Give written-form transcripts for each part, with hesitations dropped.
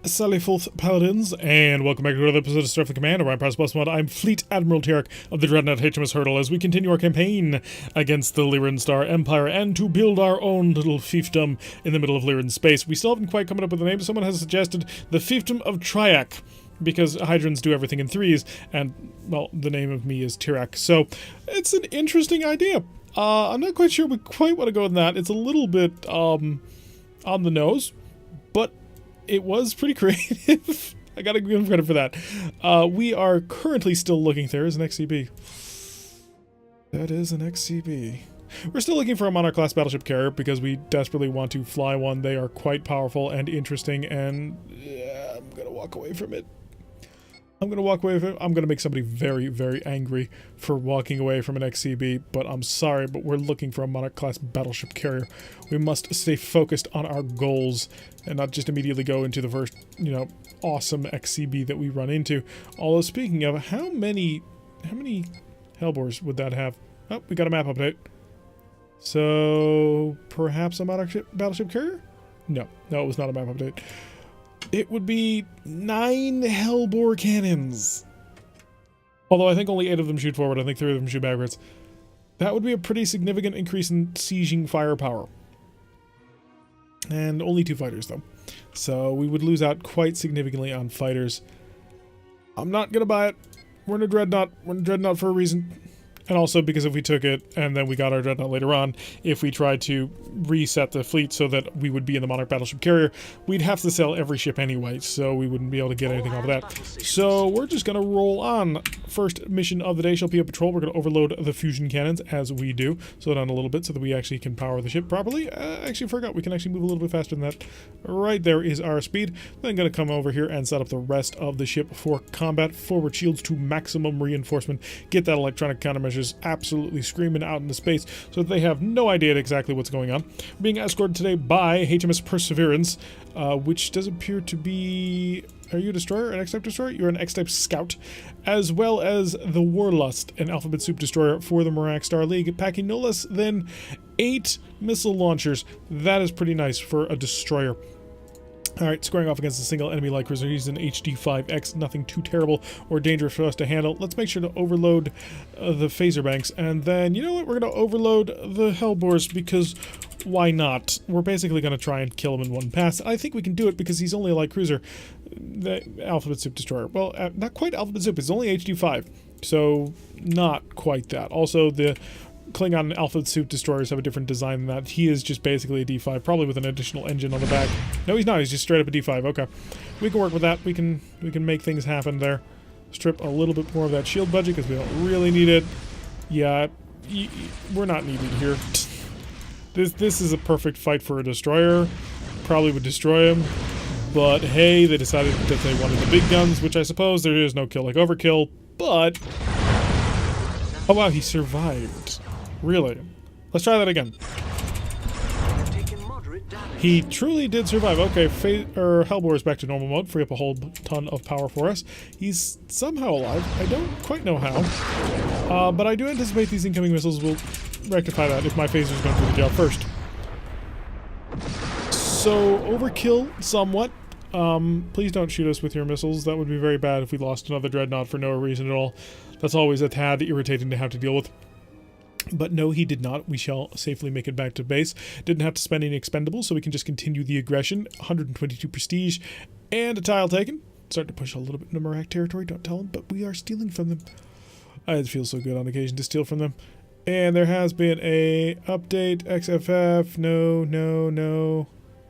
Sally Forth Paladins, and welcome back to another episode of Starfleet Command, Orion Pirates Plus Mod. I'm Fleet Admiral Tarek of the Dreadnought HMS Hurdle as we continue our campaign against the Lyran Star Empire and to build our own little fiefdom in the middle of Lyran space. We still haven't quite come up with a name. Someone has suggested the Fiefdom of Triac, because Hydrons do everything in threes, and, well, the name of me is Tirak. So, it's an interesting idea. I'm not quite sure we quite want to go with that. It's a little bit, on the nose, but it was pretty creative. I gotta give him credit for that. We are currently still looking. There is an XCB. That is an XCB. We're still looking for a Monarch-class battleship carrier because we desperately want to fly one. They are quite powerful and interesting, and I'm gonna walk away from it. I'm gonna make somebody very, very angry for walking away from an XCB, but I'm sorry, but we're looking for a Monarch-class battleship carrier. We must stay focused on our goals and not just immediately go into the first, awesome XCB that we run into. Although, speaking of, how many Hellbores would that have? Oh, we got a map update. So, perhaps a Monarch battleship carrier? No, it was not a map update. It would be 9 Hellbore cannons. Although I think only 8 of them shoot forward. I think 3 of them shoot backwards. That would be a pretty significant increase in sieging firepower. And only 2 fighters, though. So we would lose out quite significantly on fighters. I'm not going to buy it. We're in a Dreadnought. We're in a Dreadnought for a reason. And also because if we took it and then we got our Dreadnought later on, if we tried to reset the fleet so that we would be in the Monarch battleship carrier, we'd have to sell every ship anyway, so we wouldn't be able to get anything off of that. So we're just going to roll on. First mission of the day, Shelpia Patrol. We're going to overload the fusion cannons as we do. Slow down a little bit so that we actually can power the ship properly. Actually forgot, we can actually move a little bit faster than that. Right there is our speed. Then going to come over here and set up the rest of the ship for combat. Forward shields to maximum reinforcement. Get that electronic countermeasures absolutely screaming out into space so that they have no idea exactly what's going on. We're being escorted today by HMS Perseverance, which does appear to be... Are you a destroyer? An X-type destroyer? You're an X-type scout. As well as the Warlust, an alphabet soup destroyer for the Lyran Star League, packing no less than 8 missile launchers. That is pretty nice for a destroyer. Alright, squaring off against a single enemy light cruiser. He's an HD-5X, nothing too terrible or dangerous for us to handle. Let's make sure to overload the phaser banks, and then, you know what, we're going to overload the Hellbores, because why not? We're basically going to try and kill him in one pass. I think we can do it because he's only a light cruiser. The Alphabet Soup Destroyer. Well, not quite Alphabet Soup, it's only HD-5, so not quite that. Also, the Klingon and Alpha Soup Destroyers have a different design than that. He is just basically a D5, probably with an additional engine on the back. No, he's not. He's just straight up a D5. Okay. We can work with that. We can make things happen there. Strip a little bit more of that shield budget because we don't really need it. Yeah, we're not needed here. This is a perfect fight for a destroyer. Probably would destroy him. But hey, they decided that they wanted the big guns, which I suppose there is no kill like overkill, but... Oh wow, he survived. Really? Let's try that again. He truly did survive. Okay, Hellbore is back to normal mode. Free up a whole ton of power for us. He's somehow alive. I don't quite know how. But I do anticipate these incoming missiles will rectify that if my phasers don't do the job first. So, overkill somewhat. Please don't shoot us with your missiles. That would be very bad if we lost another Dreadnought for no reason at all. That's always a tad irritating to have to deal with. But no, he did not. We shall safely make it back to base. Didn't have to spend any expendables, so we can just continue the aggression. 122 prestige and a tile taken. Starting to push a little bit into Merak territory, don't tell them, but we are stealing from them. It feels so good on occasion to steal from them. And there has been a update. XFF. No.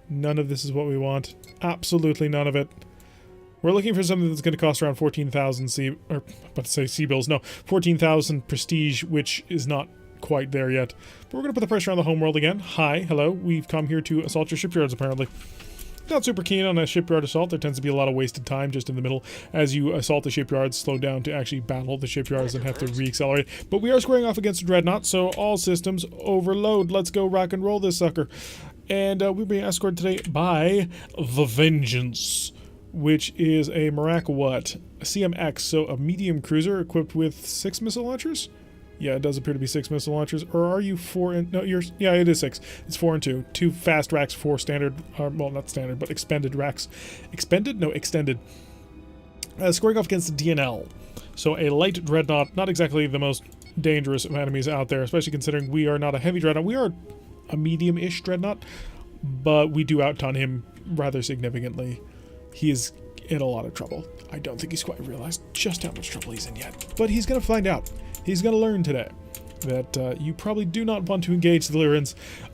None of this is what we want. Absolutely none of it. We're looking for something that's going to cost around 14,000 sea bills. No, 14,000 prestige, which is not quite there yet. But we're going to put the pressure on the homeworld again. Hi, hello. We've come here to assault your shipyards, apparently. Not super keen on a shipyard assault. There tends to be a lot of wasted time just in the middle as you assault the shipyards, slow down to actually battle the shipyards and have to re-accelerate. But we are squaring off against a Dreadnought, so all systems overload. Let's go rock and roll this sucker. And we're being escorted today by the Vengeance, which is a Merak what? CMX, so a medium cruiser equipped with 6 missile launchers? Yeah, it does appear to be 6 missile launchers. Or are you 4 and... No, you're... Yeah, it is 6. It's 4 and 2. 2 fast racks, 4 standard... well, not standard, but expended racks. Expended? No, extended. Squaring off against the DNL. So a light dreadnought, not exactly the most dangerous of enemies out there, especially considering we are not a heavy dreadnought. We are a medium-ish dreadnought, but we do outton him rather significantly. He is in a lot of trouble. I don't think he's quite realized just how much trouble he's in yet, but he's going to find out. He's going to learn today that you probably do not want to engage the Lyrans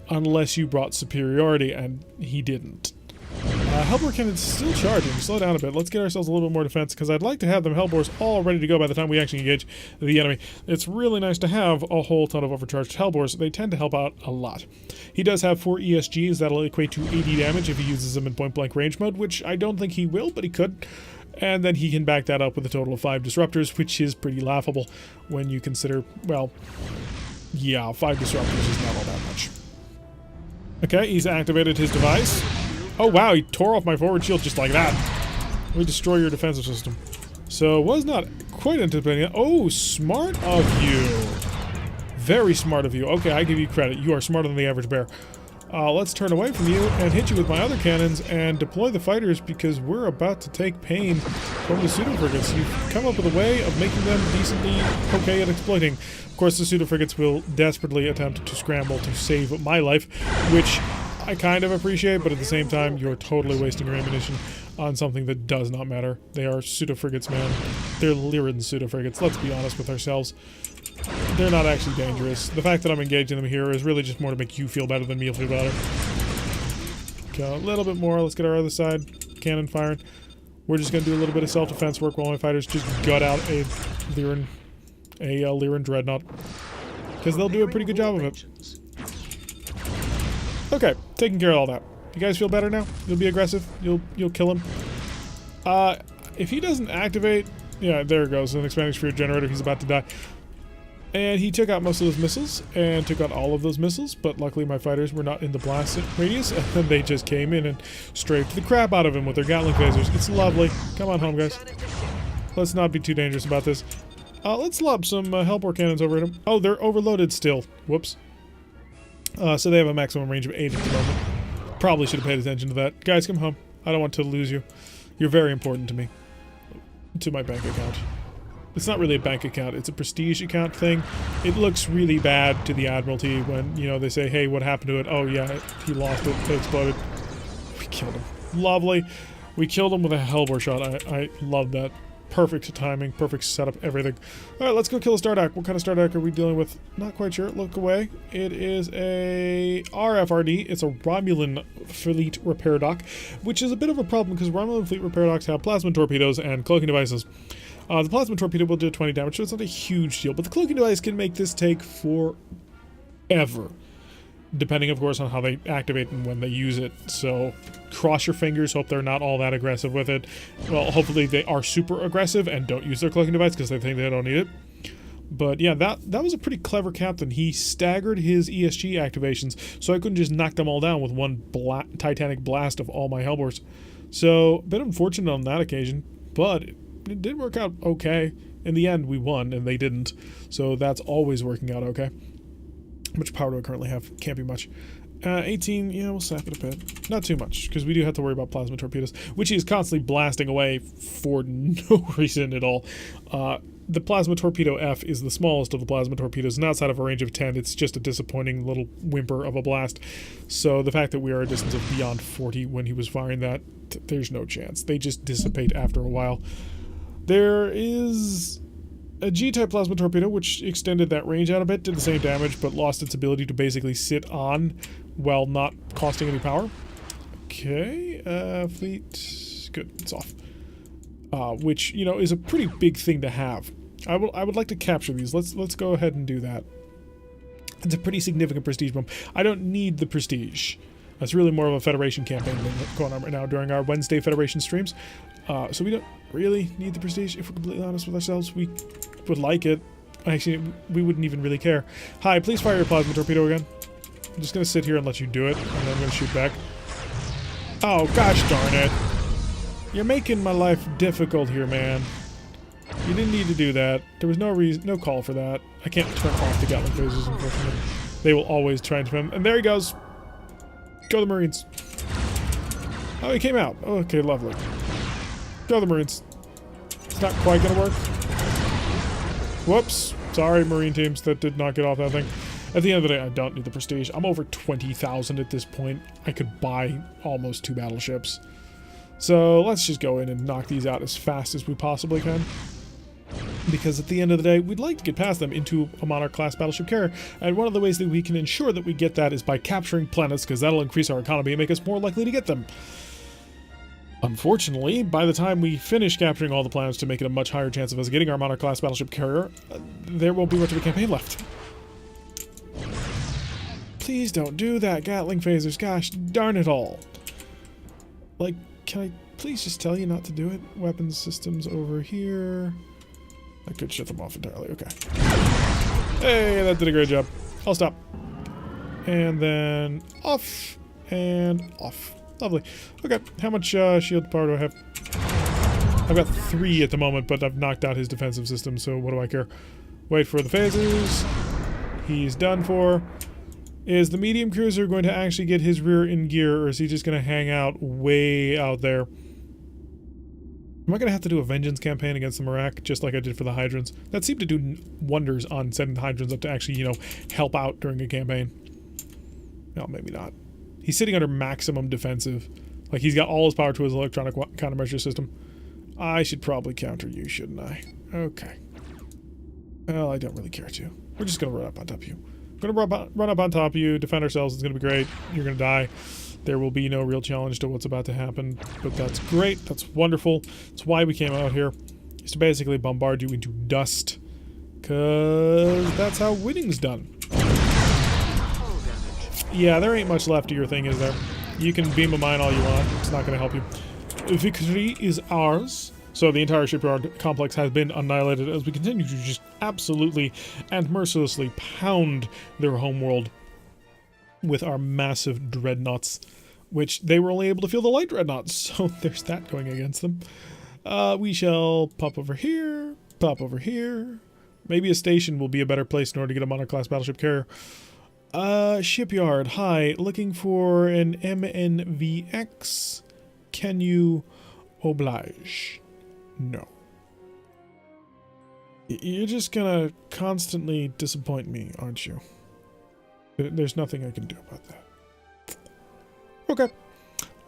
unless you brought superiority, and he didn't. Hellbore cannons still charging. Slow down a bit. Let's get ourselves a little bit more defense, because I'd like to have them Hellbores all ready to go by the time we actually engage the enemy. It's really nice to have a whole ton of overcharged Hellbores. They tend to help out a lot. He does have 4 ESGs. That'll equate to 80 damage if he uses them in point-blank range mode, which I don't think he will, but he could. And then he can back that up with a total of 5 disruptors, which is pretty laughable when you consider, well, yeah, 5 disruptors is not all that much. Okay, he's activated his device. Oh wow, he tore off my forward shield just like that. We destroy your defensive system. So, was not quite anticipating it. Oh, smart of you. Very smart of you. Okay, I give you credit. You are smarter than the average bear. Let's turn away from you and hit you with my other cannons and deploy the fighters, because we're about to take pain from the pseudo-frigates. You've come up with a way of making them decently okay at exploiting. Of course, the pseudo-frigates will desperately attempt to scramble to save my life, which I kind of appreciate, but at the same time, you're totally wasting your ammunition on something that does not matter. They are pseudo-frigates, man. They're Lyran pseudo-frigates. Let's be honest with ourselves. They're not actually dangerous. The fact that I'm engaging them here is really just more to make you feel better than me feel better. Okay, a little bit more. Let's get our other side cannon firing. We're just going to do a little bit of self-defense work while my fighters just gut out a Lyran dreadnought. Because they'll do a pretty good job of it. Okay, taking care of all that. You guys feel better now? You'll be aggressive? You'll kill him? If he doesn't activate... Yeah, there it goes. An expanding sphere generator. He's about to die. And he took out most of those missiles, and took out all of those missiles, but luckily my fighters were not in the blast radius, and then they just came in and strafed the crap out of him with their Gatling phasers. It's lovely. Come on home, guys. Let's not be too dangerous about this. Let's lob some Hellbore cannons over at him. Oh, they're overloaded still. Whoops. So they have a maximum range of 8 at the moment. Probably should have paid attention to that. Guys, come home. I don't want to lose you. You're very important to me. To my bank account. It's not really a bank account, it's a prestige account thing. It looks really bad to the Admiralty when, you know, they say, hey, what happened to it? Oh yeah, he lost it, it exploded. We killed him. Lovely. We killed him with a Hellbore shot. I love that. Perfect timing, perfect setup, everything. Alright, let's go kill a Stardock. What kind of Stardock are we dealing with? Not quite sure. Look away. It is a RFRD. It's a Romulan Fleet Repair Dock, which is a bit of a problem because Romulan Fleet Repair Docks have plasma torpedoes and cloaking devices. The plasma torpedo will do 20 damage, so it's not a huge deal, but the cloaking device can make this take forever. Depending, of course, on how they activate and when they use it. So, cross your fingers, hope they're not all that aggressive with it. Well, hopefully they are super aggressive and don't use their cloaking device because they think they don't need it. But yeah, that was a pretty clever captain. He staggered his ESG activations, so I couldn't just knock them all down with one titanic blast of all my Hellbores. So, a bit unfortunate on that occasion, but it did work out okay. In the end, we won, and they didn't. So that's always working out okay. How much power do I currently have? Can't be much. 18, yeah, we'll sap it a bit. Not too much, because we do have to worry about plasma torpedoes, which he is constantly blasting away for no reason at all. The plasma torpedo F is the smallest of the plasma torpedoes, and outside of a range of 10, it's just a disappointing little whimper of a blast. So the fact that we are a distance of beyond 40 when he was firing that, there's no chance. They just dissipate after a while. There is a G-type plasma torpedo, which extended that range out a bit, did the same damage, but lost its ability to basically sit on while not costing any power. Okay, fleet, good, it's off. Which, you know, is a pretty big thing to have. I would like to capture these. Let's go ahead and do that. It's a pretty significant prestige bump. I don't need the prestige. That's really more of a Federation campaign thing going on right now during our Wednesday Federation streams. So we don't really need the prestige, if we're completely honest with ourselves. We would like it. Actually, we wouldn't even really care. Hi, please fire your plasma torpedo again. I'm just going to sit here and let you do it, and then I'm going to shoot back. Oh, gosh darn it. You're making my life difficult here, man. You didn't need to do that. There was no reason, no call for that. I can't turn off the Gatling phasers, unfortunately. They will always try and swim. And there he goes. Go the Marines. Oh, he came out. Okay, lovely. Go the Marines. It's not quite gonna work. Whoops. Sorry, Marine teams, that did not get off that thing. At the end of the day, I don't need the prestige. I'm over 20,000 at this point. I could buy almost 2 battleships. So let's just go in and knock these out as fast as we possibly can. Because at the end of the day, we'd like to get past them into a Monarch-class battleship carrier. And one of the ways that we can ensure that we get that is by capturing planets, because that'll increase our economy and make us more likely to get them. Unfortunately, by the time we finish capturing all the planets to make it a much higher chance of us getting our Monarch-class battleship carrier, there won't be much of a campaign left. Please don't do that, Gatling phasers. Gosh darn it all. Like, can I please just tell you not to do it? Weapons systems over here. I could shut them off entirely. Okay. Hey, that did a great job. I'll stop. And then off. And off. Lovely. Okay, how much shield power do I have? I've got 3 at the moment, but I've knocked out his defensive system, so what do I care? Wait for the phasers. He's done for. Is the medium cruiser going to actually get his rear in gear, or is he just going to hang out way out there? Am I going to have to do a vengeance campaign against the Marak, just like I did for the Hydrants? That seemed to do wonders on setting the Hydrants up to actually, you know, help out during a campaign. No, maybe not. He's sitting under maximum defensive. Like, he's got all his power to his electronic countermeasure system. I should probably counter you, shouldn't I? Okay. Well, I don't really care to. We're just going to run up on top of you. We're going to run up on top of you, defend ourselves. It's going to be great. You're going to die. There will be no real challenge to what's about to happen, but that's great. That's wonderful. That's why we came out here, is to basically bombard you into dust, because that's how winning's done. Yeah, there ain't much left of your thing, is there? You can beam a mine all you want. It's not going to help you. Victory is ours. So the entire shipyard complex has been annihilated as we continue to just absolutely and mercilessly pound their homeworld with our massive dreadnoughts, which they were only able to feel the light dreadnoughts, so there's that going against them. We shall pop over here, pop over here. Maybe a station will be a better place in order to get a Monarch-class battleship carrier. Shipyard, hi, looking for an MNVX. Can you oblige? No. You're just gonna constantly disappoint me, aren't you? There's nothing I can do about that. Okay.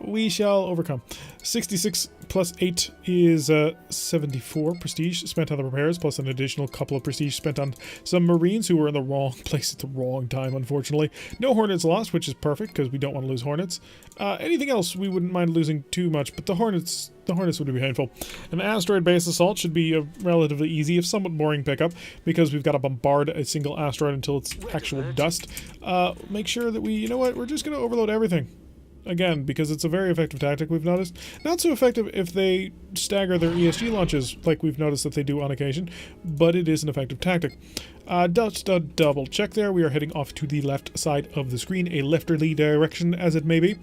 We shall overcome. 66 plus 8 is 74 prestige spent on the repairs, plus an additional couple of prestige spent on some Marines who were in the wrong place at the wrong time, unfortunately. No Hornets lost, which is perfect, because we don't want to lose Hornets. Anything else we wouldn't mind losing too much, but the Hornets would be painful. An asteroid-based assault should be a relatively easy, if somewhat boring pickup, because we've got to bombard a single asteroid until it's actual dust. Make sure that you know what, we're just going to overload everything. Again, because it's a very effective tactic, we've noticed. Not so effective if they stagger their ESG launches, like we've noticed that they do on occasion, but it is an effective tactic. Just a double check there. We are heading off to the left side of the screen, a lefterly direction as it may be.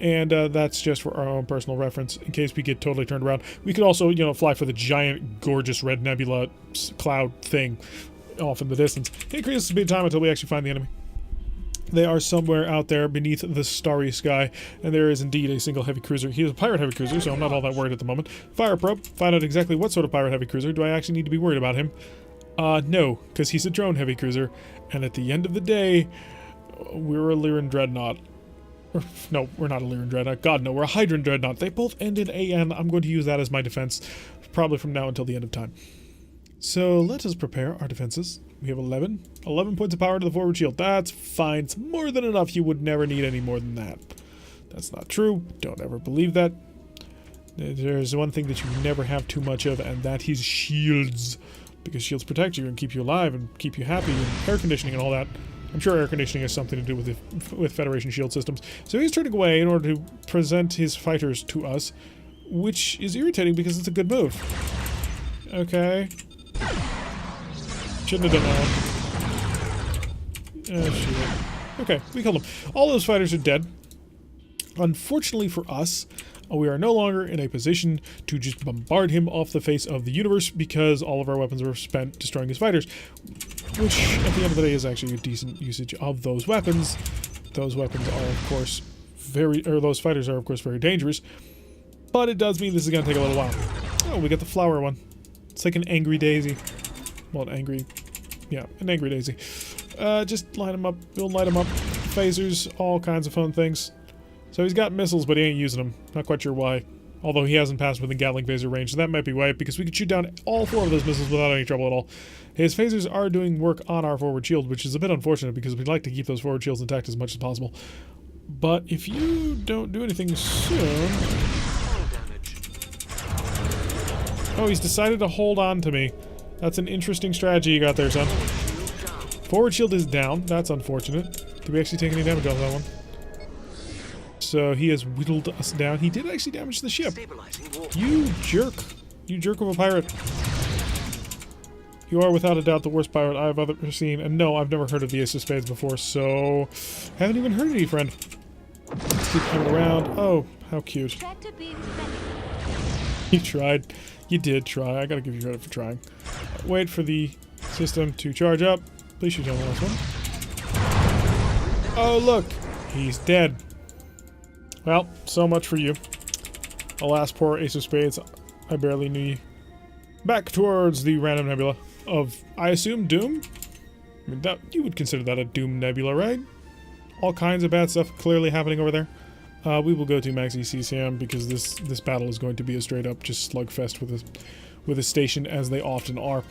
And that's just for our own personal reference, in case we get totally turned around. We could also, you know, fly for the giant, gorgeous red nebula cloud thing off in the distance. Increase the speed time until we actually find the enemy. They are somewhere out there beneath the starry sky, and there is indeed a single heavy cruiser. He is a pirate heavy cruiser, so I'm not all that worried at the moment. Fire probe, find out exactly what sort of pirate heavy cruiser. Do I actually need to be worried about him? No, because he's a drone heavy cruiser, and at the end of the day, we're a Lyran dreadnought. No, we're not a Lyran dreadnought. God, no, we're a Hydran dreadnought. They both end in AN. I'm going to use that as my defense, probably from now until the end of time. So let us prepare our defenses. We have 11 points of power to the forward shield. That's fine. It's more than enough. You would never need any more than that. That's not true. Don't ever believe that. There's one thing that you never have too much of, and that is shields. Because shields protect you and keep you alive and keep you happy, and air conditioning and all that. I'm sure air conditioning has something to do with Federation shield systems. So he's turning away in order to present his fighters to us, which is irritating because it's a good move. Okay. Shouldn't have done that. Shit. Okay, we killed them. All those fighters are dead. Unfortunately for us, We are no longer in a position to just bombard him off the face of the universe because all of our weapons were spent destroying his fighters, which at the end of the day is actually a decent usage of those weapons. Those weapons are, of course, those fighters are, of course, very dangerous, but it does mean this is going to take a little while. Oh, we got the flower one. It's like an angry daisy. Well, an angry daisy. Just line them up. We'll light them up. Phasers, all kinds of fun things. So he's got missiles, but he ain't using them. Not quite sure why. Although he hasn't passed within Gatling phaser range, so that might be why, because we could shoot down all 4 of those missiles without any trouble at all. His phasers are doing work on our forward shield, which is a bit unfortunate because we'd like to keep those forward shields intact as much as possible. But if you don't do anything soon... Oh, he's decided to hold on to me. That's an interesting strategy you got there, son. Forward shield is down. That's unfortunate. Did we actually take any damage off that one? So he has whittled us down. He did actually damage the ship. You jerk. You jerk of a pirate. You are without a doubt the worst pirate I have ever seen. And no, I've never heard of the Ace of Spades before, so... haven't even heard of you, friend. Let's keep coming around. Oh, how cute. You tried. You did try. I gotta give you credit for trying. Wait for the system to charge up. Please shoot down the last one. Oh, look. He's dead. Well, so much for you. Alas, poor Ace of Spades. I barely knew you. Back towards the random nebula of, I assume, Doom? I mean, that, you would consider that a Doom nebula, right? All kinds of bad stuff clearly happening over there. We will go to Max ECCM because this battle is going to be a straight up just slugfest with a station, as they often are.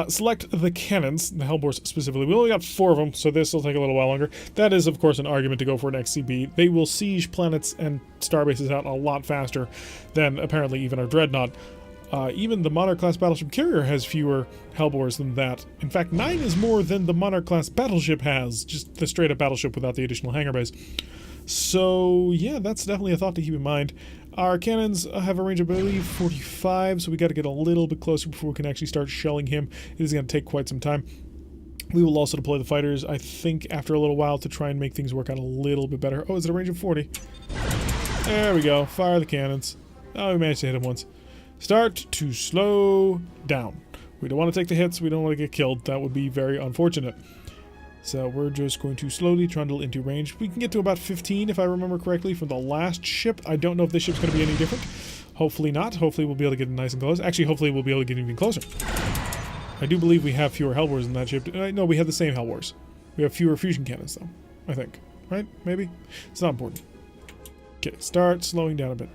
Select the cannons, the Hellbores specifically. We only got 4 of them, so this will take a little while longer. That is, of course, an argument to go for an XCB. They will siege planets and starbases out a lot faster than apparently even our Dreadnought. Even the Monarch-class battleship carrier has fewer Hellbores than that. In fact, 9 is more than the Monarch-class battleship has, just the straight-up battleship without the additional hangar bays. So, yeah, that's definitely a thought to keep in mind. Our cannons have a range of, I believe, 45, so we got to get a little bit closer before we can actually start shelling him. It is going to take quite some time. We will also deploy the fighters, I think, after a little while to try and make things work out a little bit better. Oh, is it a range of 40? There we go. Fire the cannons. Oh, we managed to hit him once. Start to slow down. We don't want to take the hits. We don't want to get killed. That would be very unfortunate. So we're just going to slowly trundle into range. We can get to about 15, if I remember correctly, from the last ship. I don't know if this ship's going to be any different. Hopefully not. Hopefully we'll be able to get nice and close. Actually, hopefully we'll be able to get even closer. I do believe we have fewer Hellbores in that ship. No, we have the same Hellbores. We have fewer fusion cannons, though. I think. Right? Maybe? It's not important. Okay, start slowing down a bit.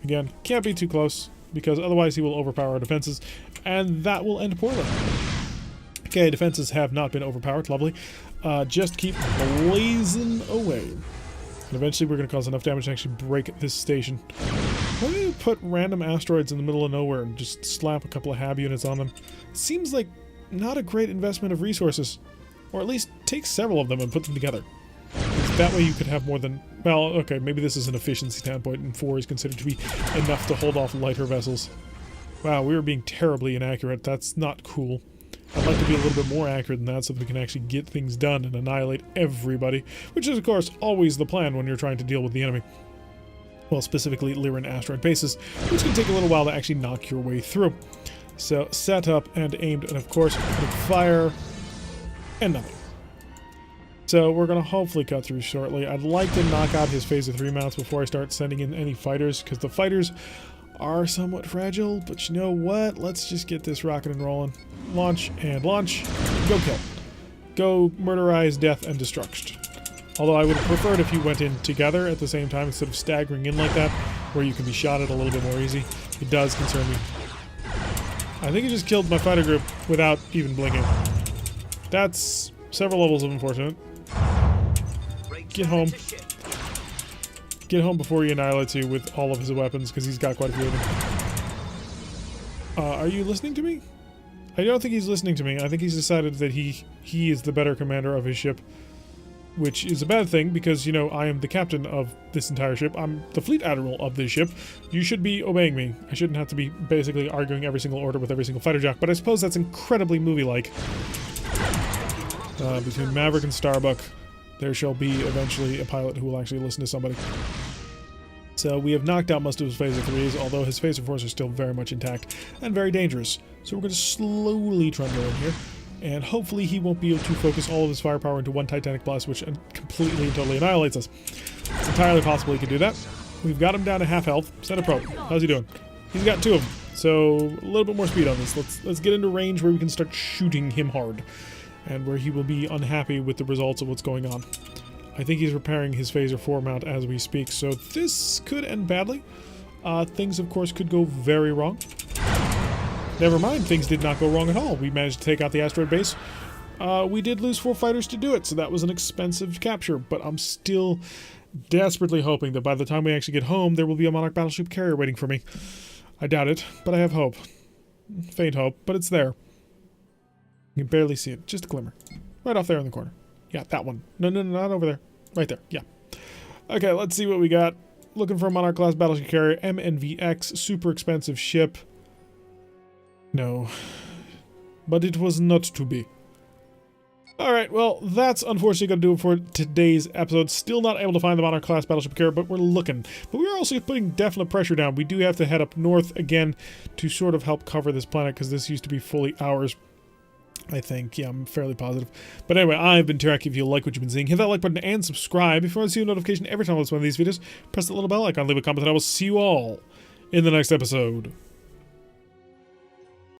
Again, can't be too close, because otherwise he will overpower our defenses, and that will end poorly. Okay, defenses have not been overpowered. Lovely. Just keep blazing away. And eventually we're going to cause enough damage to actually break this station. Why don't you put random asteroids in the middle of nowhere and just slap a couple of HAB units on them? Seems like not a great investment of resources. Or at least take several of them and put them together. That way you could have more than... Well, okay, maybe this is an efficiency standpoint, and 4 is considered to be enough to hold off lighter vessels. Wow, we were being terribly inaccurate. That's not cool. I'd like to be a little bit more accurate than that so that we can actually get things done and annihilate everybody, which is, of course, always the plan when you're trying to deal with the enemy. Well, specifically Lyran asteroid bases, which can take a little while to actually knock your way through. So, set up and aimed, and of course, fire, and nothing. So, we're going to hopefully cut through shortly. I'd like to knock out his Phaser 3 mounts before I start sending in any fighters, because the fighters are somewhat fragile, but you know what? Let's just get this rocket and rolling. Launch and launch. Go kill. Go murderize, death, and destruction. Although I would have preferred if you went in together at the same time instead of staggering in like that, where you can be shot at a little bit more easy. It does concern me. I think he just killed my fighter group without even blinking. That's several levels of unfortunate. Get home. Get home before he annihilates you with all of his weapons, because he's got quite a few of them. Are you listening to me? I don't think he's listening to me. I think he's decided that he is the better commander of his ship, which is a bad thing, because, you know, I am the captain of this entire ship. I'm the fleet admiral of this ship. You should be obeying me. I shouldn't have to be basically arguing every single order with every single fighter jock, but I suppose that's incredibly movie-like. Between Maverick and Starbuck, there shall be eventually a pilot who will actually listen to somebody. So we have knocked out most of his phaser 3s, although his phaser 4s are still very much intact and very dangerous. So we're going to slowly trundle in here, and hopefully he won't be able to focus all of his firepower into one Titanic Blast, which completely and totally annihilates us. It's entirely possible he can do that. We've got him down to half health. Send a probe. How's he doing? He's got 2 of them, so a little bit more speed on this. Let's get into range where we can start shooting him hard, and where he will be unhappy with the results of what's going on. I think he's repairing his phaser 4 mount as we speak, so this could end badly. Things, of course, could go very wrong. Never mind, things did not go wrong at all. We managed to take out the asteroid base. We did lose 4 fighters to do it, so that was an expensive capture, but I'm still desperately hoping that by the time we actually get home, there will be a Monarch battleship carrier waiting for me. I doubt it, but I have hope. Faint hope, but it's there. You can barely see it, just a glimmer. Right off there in the corner. Yeah, that one. No, not over there. Right there, yeah. Okay, let's see what we got. Looking for a Monarch-class battleship carrier, MNVX, super expensive ship. No. But it was not to be. Alright, well, that's unfortunately going to do it for today's episode. Still not able to find the Monarch-class battleship carrier, but we're looking. But we're also putting definite pressure down. We do have to head up north again to sort of help cover this planet, because this used to be fully ours. I think, yeah, I'm fairly positive. But anyway, I've been Tarek. If you like what you've been seeing, hit that like button and subscribe. If you want to see a notification every time I post one of these videos, press that little bell icon, leave a comment, and I will see you all in the next episode.